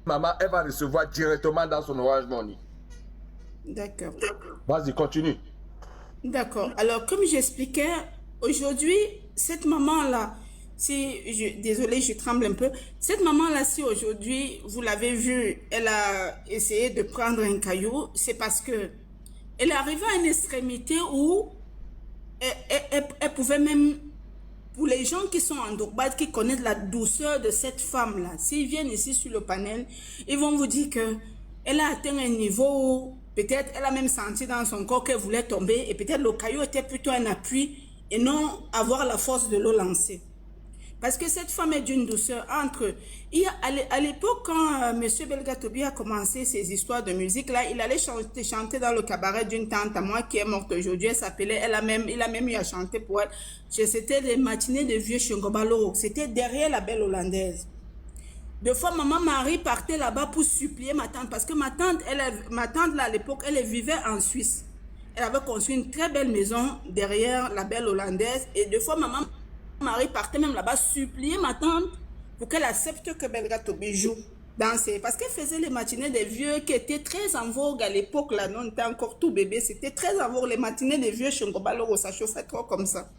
maman, elle va recevoir directement dans son Orange Money. D'accord. Vas-y, continue. D'accord. Alors, comme j'expliquais, aujourd'hui, cette maman-là, désolée, je tremble un peu. Cette maman-là, si aujourd'hui, vous l'avez vue, elle a essayé de prendre un caillou, c'est parce que elle est arrivée à une extrémité où elle pouvait même, pour les gens qui sont en Dogbad, qui connaissent la douceur de cette femme-là, s'ils viennent ici sur le panel, ils vont vous dire que elle a atteint un niveau où peut-être elle a même senti dans son corps qu'elle voulait tomber et peut-être le caillou était plutôt un appui et non avoir la force de le lancer. Parce que cette femme est d'une douceur entre... À l'époque, quand M. Belgatobi a commencé ses histoires de musique, là, il allait chanter dans le cabaret d'une tante à moi qui est morte aujourd'hui. Elle s'appelait, il a même eu à chanter pour elle. C'était des matinées de vieux Chingobalo. C'était derrière la belle hollandaise. Deux fois, maman Marie partait là-bas pour supplier ma tante. Parce que ma tante là, à l'époque, elle vivait en Suisse. Elle avait construit une très belle maison derrière la belle hollandaise. Et deux fois, maman Marie partait même là-bas supplier ma tante pour qu'elle accepte que Belga Tobi joue. Parce qu'elle faisait les matinées des vieux qui étaient très en vogue à l'époque. Là, nous, on était encore tout bébé. C'était très en vogue. Les matinées des vieux chez Ngobalo, ça chauffait trop comme ça.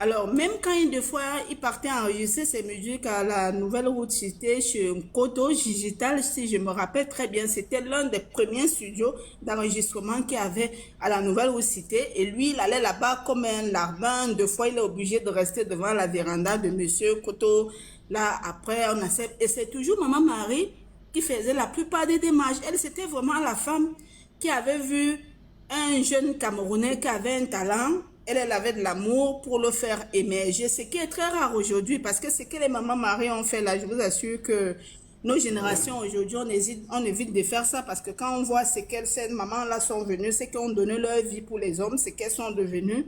Alors, même quand des fois, il partait enregistrer ses musiques à la Nouvelle Route Cité, chez Koto Digital, si je me rappelle très bien, c'était l'un des premiers studios d'enregistrement qu'il y avait à la Nouvelle Route Cité. Et lui, il allait là-bas comme un larbin. Deux fois, il est obligé de rester devant la véranda de Monsieur Koto. Là, après, on accepte. Et c'est toujours Maman Marie qui faisait la plupart des démarches. Elle, c'était vraiment la femme qui avait vu un jeune Camerounais qui avait un talent. Elle avait de l'amour pour le faire émerger, ce qui est très rare aujourd'hui parce que ce que les mamans Marie ont fait là, je vous assure que nos générations aujourd'hui, on évite de faire ça parce que quand on voit ce qu'elles, ces mamans-là sont venues, ce qu'elles ont donné leur vie pour les hommes, ce qu'elles sont devenues,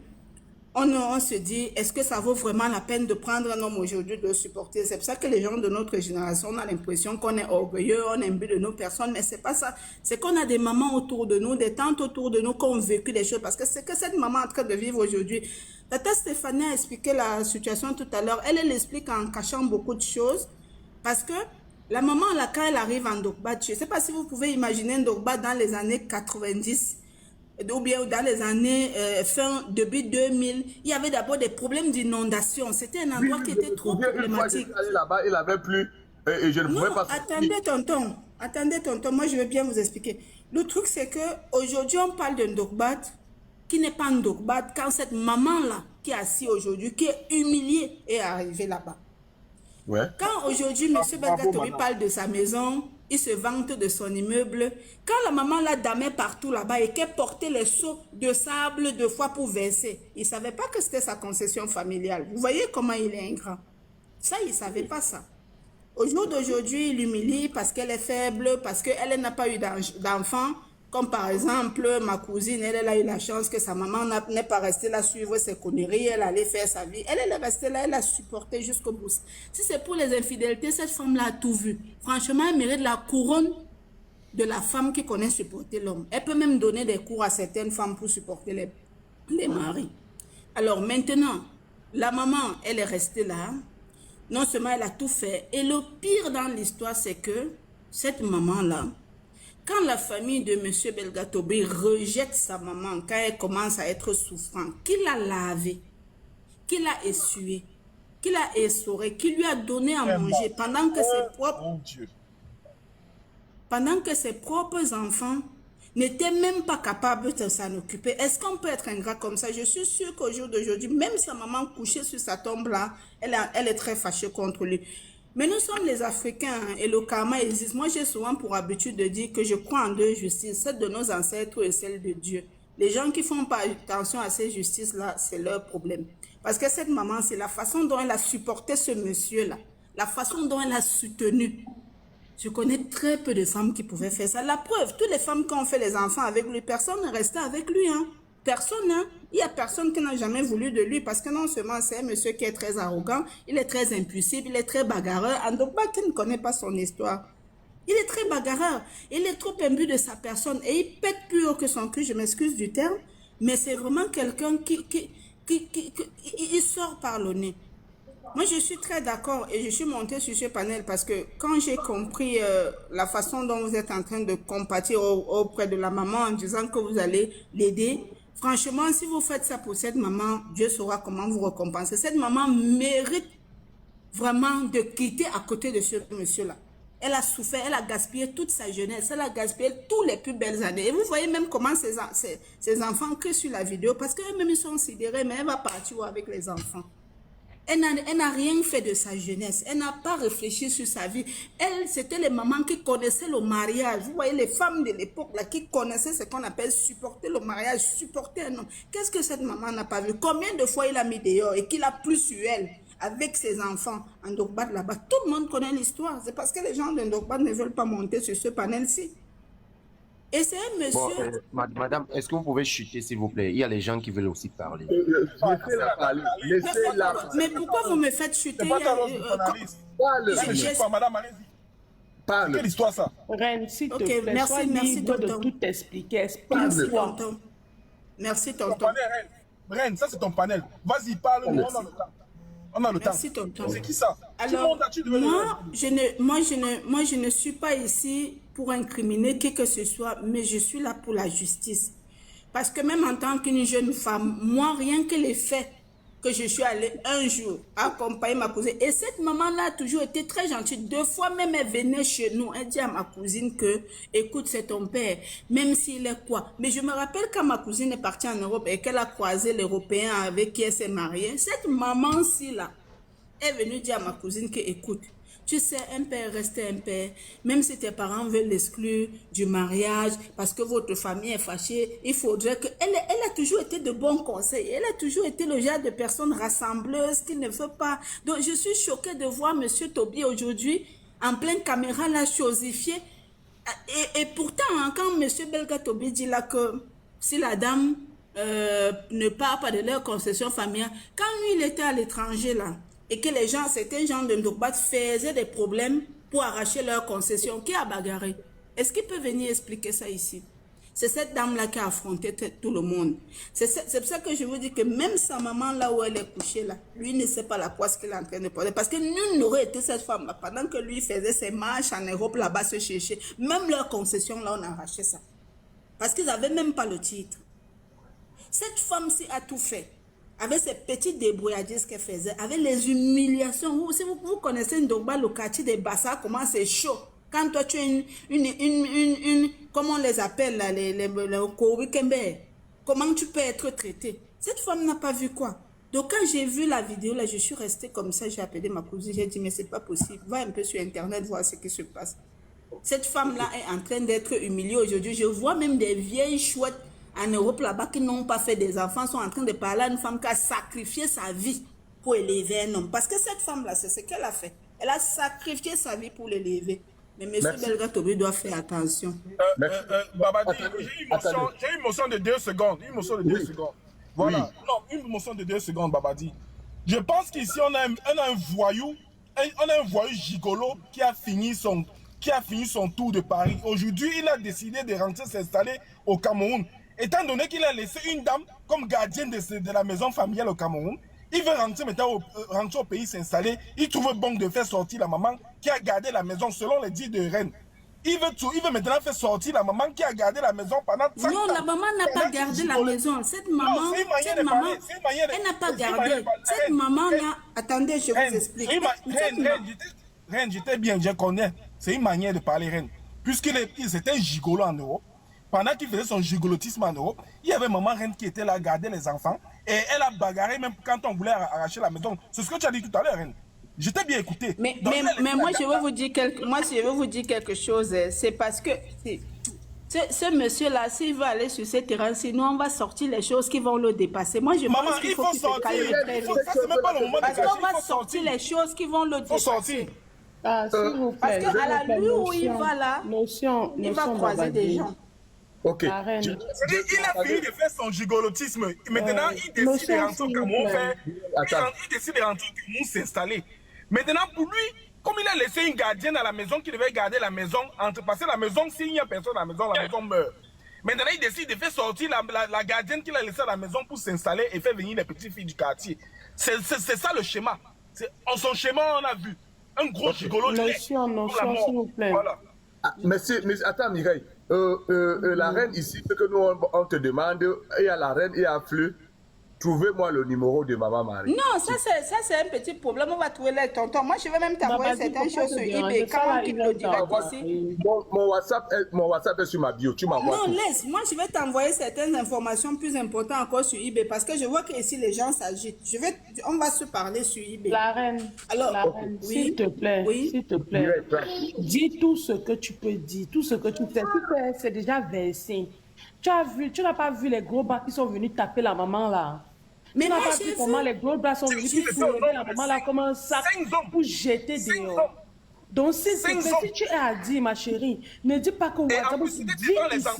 on se dit, est-ce que ça vaut vraiment la peine de prendre un homme aujourd'hui de le supporter? C'est pour ça que les gens de notre génération, on a l'impression qu'on est orgueilleux, on aime de nos personnes, mais c'est pas ça. C'est qu'on a des mamans autour de nous, des tantes autour de nous qui ont vécu des choses. Parce que c'est que cette maman est en train de vivre aujourd'hui. Tata Stéphanie a expliqué la situation tout à l'heure. Elle l'explique en cachant beaucoup de choses. Parce que la maman, là, quand elle arrive en Dogba, je ne sais pas si vous pouvez imaginer un Dogba dans les années 90 ou bien dans les années début 2000, il y avait d'abord des problèmes d'inondation. C'était un endroit qui était trop problématique. Une fois, je suis allé là-bas, il avait plu et je ne Non, pouvais pas sortir. attendez tonton, moi je veux bien vous expliquer. Le truc c'est que aujourd'hui on parle d'un Ndogbat qui n'est pas un Ndogbat quand cette maman-là qui est assise aujourd'hui, qui est humiliée, est arrivée là-bas. Ouais. Quand aujourd'hui, M. Belgatobi parle de sa maison, il se vante de son immeuble. Quand la maman l'a damé partout là-bas et qu'elle portait les seaux de sable deux fois pour verser, il ne savait pas que c'était sa concession familiale. Vous voyez comment il est ingrat. Ça, il ne savait pas ça. Au jour d'aujourd'hui, il l'humilie parce qu'elle est faible, parce qu'elle n'a pas eu d'enfant. Comme par exemple, ma cousine, elle a eu la chance que sa maman n'est pas restée là suivre ses conneries, elle allait faire sa vie. Elle est restée là, elle a supporté jusqu'au bout. Si c'est pour les infidélités, cette femme-là a tout vu. Franchement, elle mérite la couronne de la femme qui connaît supporter l'homme. Elle peut même donner des cours à certaines femmes pour supporter les maris. Alors maintenant, la maman, elle est restée là. Non seulement elle a tout fait. Et le pire dans l'histoire, c'est que cette maman-là, quand la famille de M. Belgatobi rejette sa maman, quand elle commence à être souffrante, qui l'a lavée, qui l'a essuyée, qui l'a essorée, qui lui a donné à manger pendant que ses propres enfants n'étaient même pas capables de s'en occuper. Est-ce qu'on peut être ingrat comme ça? Je suis sûre qu'au jour d'aujourd'hui, même sa maman couchée sur sa tombe là, elle est très fâchée contre lui. Mais nous sommes les Africains et le karma existe. Moi, j'ai souvent pour habitude de dire que je crois en deux justices, celle de nos ancêtres et celle de Dieu. Les gens qui font pas attention à ces justices-là, c'est leur problème. Parce que cette maman, c'est la façon dont elle a supporté ce monsieur-là, la façon dont elle a soutenu. Je connais très peu de femmes qui pouvaient faire ça. La preuve, toutes les femmes qui ont fait les enfants avec lui, personne n'est resté avec lui. Hein. Personne, hein. Il n'y a personne qui n'a jamais voulu de lui parce que non seulement c'est un monsieur qui est très arrogant, il est très impulsif, il est très bagarreur. Andokba qui ne connaît pas son histoire. Il est très bagarreur. Il est trop imbu de sa personne et il pète plus haut que son cul, je m'excuse du terme, mais c'est vraiment quelqu'un qui il sort par le nez. Moi, je suis très d'accord et je suis montée sur ce panel parce que quand j'ai compris la façon dont vous êtes en train de compatir auprès de la maman en disant que vous allez l'aider, franchement, si vous faites ça pour cette maman, Dieu saura comment vous récompenser. Cette maman mérite vraiment de quitter à côté de ce monsieur-là. Elle a souffert, elle a gaspillé toute sa jeunesse, elle a gaspillé toutes les plus belles années. Et vous voyez même comment ces enfants crient sur la vidéo parce qu'eux-mêmes ils sont sidérés, mais elle va partir avec les enfants. Elle n'a rien fait de sa jeunesse. Elle n'a pas réfléchi sur sa vie. Elle, c'était les mamans qui connaissaient le mariage. Vous voyez, les femmes de l'époque là qui connaissaient ce qu'on appelle supporter le mariage, supporter un homme. Qu'est-ce que cette maman n'a pas vu? Combien de fois il a mis dehors et qu'il a plu sur elle avec ses enfants en Ndogbat là-bas? Tout le monde connaît l'histoire. C'est parce que les gens de Ndogbat ne veulent pas monter sur ce panel-ci. Et c'est un monsieur... Bon, madame, est-ce que vous pouvez chuter, s'il vous plaît? Il y a les gens qui veulent aussi parler. Laissez-la parler. Laissez-la. Mais pourquoi vous me faites chuter? C'est pas ta rôle de journaliste. Parle. Ça ne chute pas, madame, allez-y. Parle. Quelle histoire ça? Reine, s'il te Ok, plaît, merci, sois merci, libre de tonton. tout expliquer. Merci, Explique-toi. tonton. Merci, Ton tonton. panel, Reine. Reine, ça c'est ton panel. Vas-y, parle, nous, on a le temps. On a le temps. Merci, tonton. C'est qui ça? Alors, moi, je ne suis pas ici pour incriminer qui que ce soit, mais je suis là pour la justice. Parce que même en tant qu'une jeune femme, moi, rien que les faits que je suis allée un jour accompagner ma cousine, et cette maman-là a toujours été très gentille. 2 fois même, elle venait chez nous, elle dit à ma cousine que, écoute, c'est ton père, même s'il est quoi. Mais je me rappelle quand ma cousine est partie en Europe et qu'elle a croisé l'Européen avec qui elle s'est mariée, cette maman-ci là, est venue dire à ma cousine que, écoute, tu sais, un père reste un père, même si tes parents veulent l'exclure du mariage parce que votre famille est fâchée, il faudrait que... Elle a toujours été de bons conseils, elle a toujours été le genre de personne rassembleuse qui ne veut pas... Donc, je suis choquée de voir M. Toby aujourd'hui, en pleine caméra, là, chosifié. Et pourtant, hein, quand M. Belga Toby dit là que si la dame ne part pas de leur concession familiale, quand lui, il était à l'étranger, là, et que les gens, certains gens de Ndogbat faisaient des problèmes pour arracher leur concession. Qui a bagarré? Est-ce qu'il peut venir expliquer ça ici? C'est cette dame-là qui a affronté tout le monde. C'est pour ça que je vous dis que même sa maman, là où elle est couchée, là, lui ne sait pas la poisse qu'il est en train de porter. Parce que nul n'aurait été cette femme-là. Pendant que lui faisait ses marches en Europe, là-bas, se chercher. Même leur concession, là, on a arraché ça. Parce qu'ils n'avaient même pas le titre. Cette femme-ci a tout fait. Avec ces petites débrouilladises qu'elle faisait, avec les humiliations. Si vous connaissez Ndogba, le quartier des Bassa, comment c'est chaud. Quand toi, tu es comment on les appelle, là, les Kowikembe, comment tu peux être traité? Cette femme n'a pas vu quoi. Donc, quand j'ai vu la vidéo, là, je suis restée comme ça, j'ai appelé ma cousine, j'ai dit, mais c'est pas possible. Va un peu sur Internet, voir ce qui se passe. Cette femme-là est en train d'être humiliée aujourd'hui. Je vois même des vieilles chouettes en Europe là-bas qui n'ont pas fait des enfants, sont en train de parler à une femme qui a sacrifié sa vie pour élever un homme. Parce que cette femme-là, c'est ce qu'elle a fait. Elle a sacrifié sa vie pour l'élever. Mais M. Belga Toby doit faire attention. Babadi, j'ai une motion de 2 secondes. Une motion de 2 secondes. Voilà. Oui. Non, une motion de 2 secondes, Babadi. Je pense qu'ici, on a un voyou, gigolo qui a fini son tour de Paris. Aujourd'hui, il a décidé de rentrer s'installer au Cameroun. Étant donné qu'il a laissé une dame comme gardienne de la maison familiale au Cameroun, il veut rentrer maintenant au pays s'installer. Il trouve bon de faire sortir la maman qui a gardé la maison selon les dires de Rennes. Il veut maintenant faire sortir la maman qui a gardé la maison pendant 5 ans. Non, la maman n'a pas gardé la maison. Cette maman, elle n'a pas gardé. Cette maman-là, attendez, je vous explique. Rennes, j'étais bien, je connais. C'est une manière de parler, Rennes. Puisqu'il était un gigolo en Europe. Pendant qu'il faisait son gigolotisme en Europe, il y avait maman Reine qui était là à garder les enfants. Et elle a bagarré même quand on voulait arracher la maison. C'est ce que tu as dit tout à l'heure, Reine. Je t'ai bien écouté. Mais moi, je veux vous dire quelque chose. C'est parce que ce monsieur-là, s'il veut aller sur ce terrain, sinon on va sortir les choses qui vont le dépasser. Moi, je pense qu'il faut qu'il se calme très vite. Parce qu'on va sortir les choses qui vont le dépasser. Ah, s'il vous plaît. Parce qu'à la rue où il va là, il va croiser des gens. Ok. Il a fini de faire son gigolotisme. Maintenant, il décide de rentrer au Cameroun. Il décide de rentrer au Cameroun, s'installer. Maintenant, pour lui, comme il a laissé une gardienne à la maison qui devait garder la maison, entrepasser la maison, s'il n'y a personne à la maison meurt. Maintenant, il décide de faire sortir la gardienne qu'il a laissée à la maison pour s'installer et faire venir les petites filles du quartier. C'est ça le schéma. En son schéma, on a vu un gros gigolo. Notion, s'il vous plaît. Voilà. Ah, mais attends, Mireille. La reine ici, ce que nous on te demande, il y a la reine et à Fleu. Trouvez-moi le numéro de Maman Marie. Non, ça c'est un petit problème. On va trouver les tontons. Moi, je vais même t'envoyer certaines choses sur eBay. Comment tu le diras ici? Mon WhatsApp est sur ma bio. Tu m'envoies. Non, tout. laisse. Moi, je vais t'envoyer certaines informations plus importantes encore sur eBay parce que je vois que ici les gens s'agitent. On va se parler sur eBay. La reine. Alors, la reine, oui, s'il te plaît. oui. S'il te plaît. Dis tout ce que tu peux dire, tout ce que tu sais. C'est déjà versé. Tu n'as pas vu les gros bras qui sont venus taper la maman là. Mais tu n'as moi, pas vu comment les gros bras sont venus soulever la maman là comme un sac pour jeter dehors. Donc, si tu es à dire, ma chérie, ne dis pas que WhatsApp, dis ici.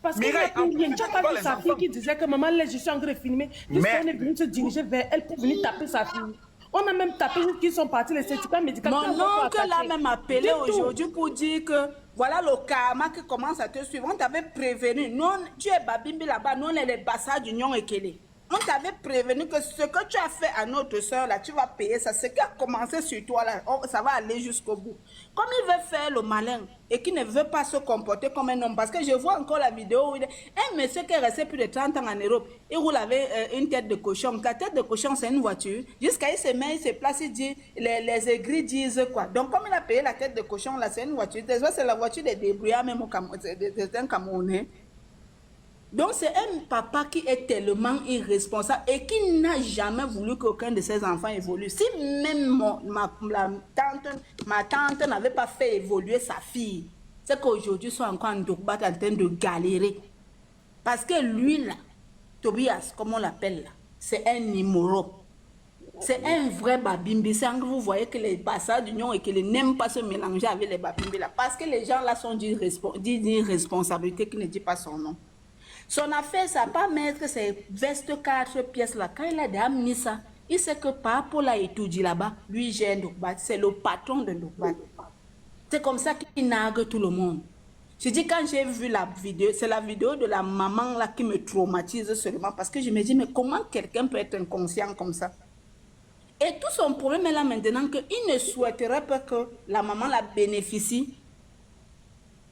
Parce qu'il n'y a plus rien. Tu n'as pas vu sa fille qui disait que maman, là, je suis en train de filmer. Puisqu'on est venu se diriger vers elle pour venir taper sa fille. On a même tapé qu'ils sont partis, les certificats médicaux. Mon oncle l'a même appelé aujourd'hui pour dire que voilà le karma qui commence à te suivre. On t'avait prévenu. Non, tu es Babimbi là-bas, nous on est les bassards du Nyon et Kélé. On t'avait prévenu que ce que tu as fait à notre soeur là, tu vas payer ça. Ce qui a commencé sur toi là, ça va aller jusqu'au bout. Comme il veut faire le malin et qui ne veut pas se comporter comme un homme, parce que je vois encore la vidéo où il est un monsieur qui est resté plus de 30 ans en Europe, il roule avec une tête de cochon. Ta tête de cochon, c'est une voiture. Jusqu'à il se met, il se place, il dit, les aigris disent quoi. Donc comme il a payé la tête de cochon là, c'est une voiture. C'est la voiture des débrouillards même au Cameroun, c'est un Camerounais. Donc, c'est un papa qui est tellement irresponsable et qui n'a jamais voulu qu'aucun de ses enfants évolue. Si même ma tante n'avait pas fait évoluer sa fille, c'est qu'aujourd'hui, ils sont encore en Ndogba en train de galérer. Parce que lui, là, Tobias, comme on l'appelle, c'est un numéro. C'est un vrai babimbi. C'est que vous voyez que les bastards d'union et qu'ils n'aiment pas se mélanger avec les babimbi là. Parce que les gens là sont d'irresponsabilité qui ne dit pas son nom. Son affaire, ça n'a pas mettre ses vestes 4 pièces là. Quand il a déjà mis ça, il sait que par rapport à étudier là-bas, lui, j'ai un Ndogba. C'est le patron de Ndogba. C'est comme ça qu'il nargue tout le monde. Je dis, quand j'ai vu la vidéo, c'est la vidéo de la maman là qui me traumatise seulement. Parce que je me dis, mais comment quelqu'un peut être inconscient comme ça? Et tout son problème est là maintenant qu'il ne souhaiterait pas que la maman la bénéficie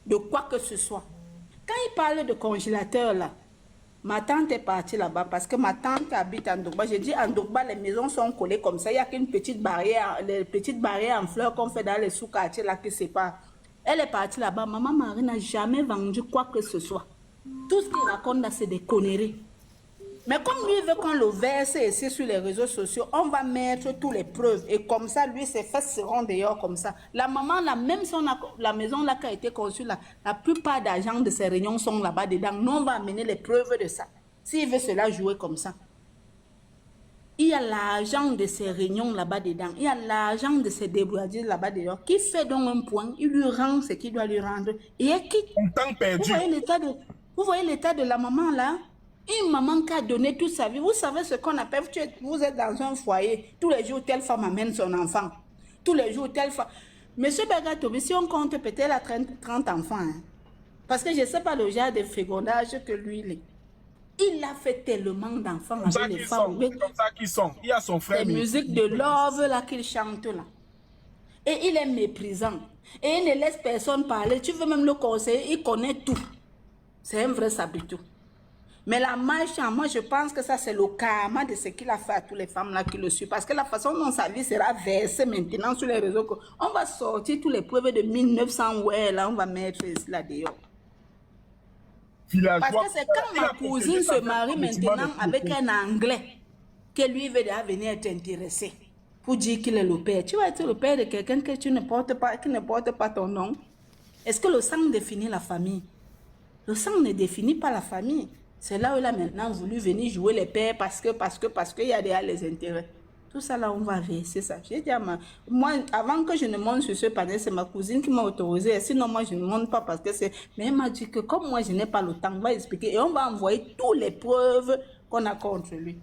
de quoi que ce soit. Quand il parle de congélateur là, ma tante est partie là-bas parce que ma tante habite en Ndogba. J'ai dit en Ndogba, les maisons sont collées comme ça. Il n'y a qu'une petite barrière, les petites barrières en fleurs qu'on fait dans les sous-quartiers là qui séparent. Elle est partie là-bas. Maman Marie n'a jamais vendu quoi que ce soit. Tout ce qu'il raconte là, c'est des conneries. Mais comme lui veut qu'on le verse ici sur les réseaux sociaux, on va mettre toutes les preuves. Et comme ça, lui, ses fesses seront dehors comme ça. La maman, là, même si la maison là qui a été conçue, là, la plupart des agents de ces réunions sont là-bas dedans. Nous, on va amener les preuves de ça. S'il veut cela jouer comme ça. Il y a l'agent de ces réunions là-bas dedans. Il y a l'agent de ces débrouillardiers là-bas dehors qui fait donc un point. Il lui rend ce qu'il doit lui rendre. Et il quitte. Temps perdu. Vous voyez l'état de la maman là? Une maman qui a donné toute sa vie. Vous savez ce qu'on appelle, vous êtes dans un foyer. Tous les jours, telle femme amène son enfant. Tous les jours, telle femme. Monsieur Bergatobi, si on compte peut-être à 30 enfants. Hein, parce que je ne sais pas le genre de fécondage que lui, il est. Il a fait tellement d'enfants avec les femmes. C'est comme ça qu'ils sont. Il y a son frère. Les musiques de love là qu'il chante là. Et il est méprisant. Et il ne laisse personne parler. Tu veux même le conseiller, il connaît tout. C'est un vrai sabitou. Mais la marche, moi je pense que ça c'est le karma de ce qu'il a fait à toutes les femmes là qui le suivent. Parce que la façon dont sa vie sera versée maintenant sur les réseaux, on va sortir tous les preuves de 1900 ouais là, on va mettre là dehors. Parce que c'est quand ma cousine se marie maintenant avec un Anglais que lui veut déjà venir t'intéresser pour dire qu'il est le père. Tu vas être le père de quelqu'un que tu ne portes pas, qui ne porte pas ton nom. Est-ce que le sang définit la famille? Le sang ne définit pas la famille. C'est là où il a maintenant voulu venir jouer les pères parce qu'il y a déjà les intérêts. Tout ça là, on va verser ça. J'ai dit à moi, avant que je ne monte sur ce panel, c'est ma cousine qui m'a autorisé. Sinon, moi, je ne monte pas parce que c'est... Mais elle m'a dit que comme moi, je n'ai pas le temps, on va expliquer. Et on va envoyer toutes les preuves qu'on a contre lui.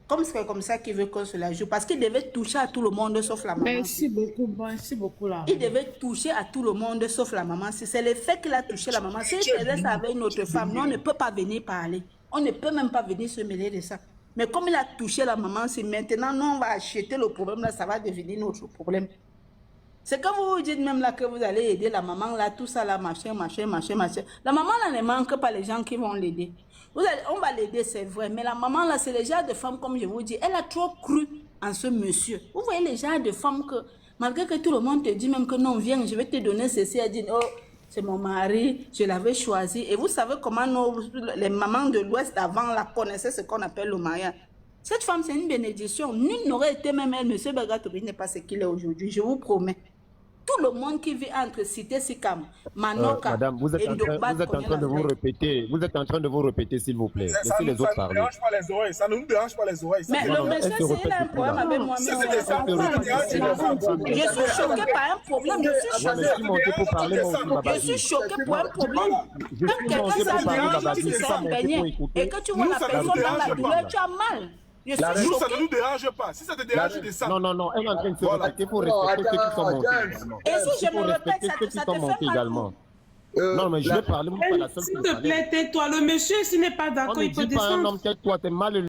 Comme c'est comme ça qu'il veut qu'on se la joue. Parce qu'il devait toucher à tout le monde sauf la maman. Merci beaucoup là. Il devait toucher à tout le monde sauf la maman. C'est le fait qu'il a touché la maman. Si il faisait ça avec une autre femme, nous, on ne peut pas venir parler. On ne peut même pas venir se mêler de ça. Mais comme il a touché la maman, c'est maintenant, non, on va acheter le problème, là, ça va devenir notre problème. C'est quand vous vous dites même là que vous allez aider la maman, là, tout ça, là, machin. La maman, là, ne manque pas les gens qui vont l'aider. On va l'aider, c'est vrai, mais la maman, là, c'est le genre de femme, comme je vous dis, elle a trop cru en ce monsieur. Vous voyez les genres de femmes que, malgré que tout le monde te dit même que non, viens, je vais te donner ceci, elle dit, oh, c'est mon mari, je l'avais choisi. Et vous savez comment les mamans de l'Ouest avant la connaissaient ce qu'on appelle le mariage. Cette femme, c'est une bénédiction. Nul n'aurait été même elle, monsieur Bagatobi n'est pas ce qu'il est aujourd'hui, je vous promets. Tout le monde qui vit entre Cité Sikam, Manoka, Madame, vous êtes en train de vous répéter. Vous êtes en train de vous répéter, s'il vous plaît. Laissez les autres parler. Ça ne nous dérange pas les oreilles. Mais le monsieur, c'est un problème avec moi. Je suis choqué par un problème. Je suis choqué pour un problème. Quand quelqu'un s'embêgne et que tu vois la personne dans la douleur, tu as mal. Nous, ça ne nous dérange pas. Si ça te dérange, descends. Non, elle est en train de se répéter. Il faut respecter ceux qui sont montés. Et si je me répète, ça te fait également. Non, mais je vais parler, moi, pas la seule. S'il te plaît, tais-toi. Le monsieur, s'il n'est pas d'accord, il peut descendre. Non, tais-toi, t'es mal